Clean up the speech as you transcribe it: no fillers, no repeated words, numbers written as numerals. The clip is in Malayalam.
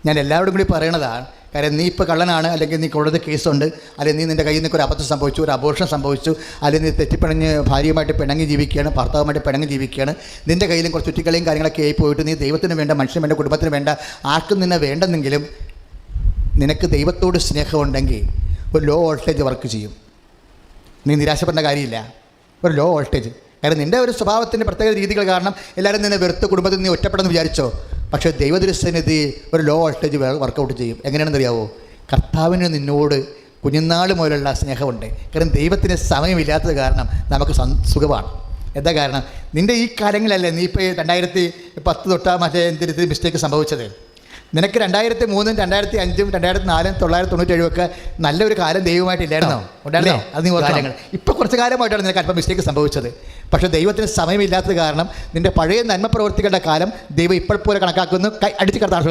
ഞാൻ എല്ലാവരോടും കൂടി പറയണതാണ്. കാര്യം നീ ഇപ്പോൾ കള്ളനാണ്, അല്ലെങ്കിൽ നീ കോടതി കേസുണ്ട്, അല്ലെങ്കിൽ നീ നിൻ്റെ കയ്യിൽ നിന്നൊക്കെ ഒരു അബദ്ധം സംഭവിച്ചു, ഒരു അബോർഷൻ സംഭവിച്ചു, അല്ലെങ്കിൽ നീ തെറ്റിപ്പിണഞ്ഞ് ഭാര്യയുമായിട്ട് പിണങ്ങി ജീവിക്കുകയാണ്, ഭർത്താവുമായിട്ട് പിണങ്ങി ജീവിക്കുകയാണ്, നിൻ്റെ കയ്യിലും കുറച്ച് ചുറ്റിക്കളിയും കാര്യങ്ങളൊക്കെ ആയി പോയിട്ട് നീ ദൈവത്തിന് വേണ്ട, മനുഷ്യന് വേണ്ട, കുടുംബത്തിന് വേണ്ട, ആർക്കും നിന്നെ വേണ്ടെന്നെങ്കിലും നിനക്ക് ദൈവത്തോട് സ്നേഹമുണ്ടെങ്കിൽ ഒരു ലോ വോൾട്ടേജ് വർക്ക് ചെയ്യും. നീ നിരാശപ്പെടേണ്ട കാര്യമില്ല. ഒരു ലോ വോൾട്ടേജ്. കാരണം നിൻ്റെ ഒരു സ്വഭാവത്തിൻ്റെ പ്രത്യേക രീതികൾ കാരണം എല്ലാവരും നിന്നെ വെറുത്ത് കുടുംബത്തിൽ നീ ഒറ്റപ്പെടുന്നു വിചാരിച്ചോ. പക്ഷേ ദൈവദൃശ്യനിധി ഒരു ലോ വോൾട്ടേജ് വർക്കൗട്ട് ചെയ്യും. എങ്ങനെയാണെന്നറിയാവോ? കർത്താവിന് നിന്നോട് കുഞ്ഞുനാൾ മുതലുള്ള സ്നേഹമുണ്ട്. കാരണം ദൈവത്തിന് സമയമില്ലാത്തത് കാരണം നമുക്ക് സുഖമാണ്. എന്താ കാരണം? നിൻ്റെ ഈ കാര്യങ്ങളല്ലേ നീ ഇപ്പോൾ 2010 തൊട്ടാ മറ്റേ എന്തിന് മിസ്റ്റേക്ക് സംഭവിച്ചത്. നിനക്ക് 2003, 2005, 2004, 997 ഒക്കെ നല്ലൊരു കാലം ദൈവമായിട്ടില്ലായിരുന്നോ? ഉണ്ടായിരുന്നോ? അത് നീ കാര്യങ്ങൾ ഇപ്പോൾ കുറച്ച് കാലമായിട്ടാണ് നിനക്ക് അല്പം മിസ്റ്റേക്ക് സംഭവിച്ചത്. പക്ഷേ ദൈവത്തിന് സമയമില്ലാത്തത് കാരണം നിൻ്റെ പഴയ നന്മ പ്രവർത്തിക്കേണ്ട കാലം ദൈവം ഇപ്പോൾ പോലെ കണക്കാക്കുന്നു. അടിച്ച് കടത്താൻ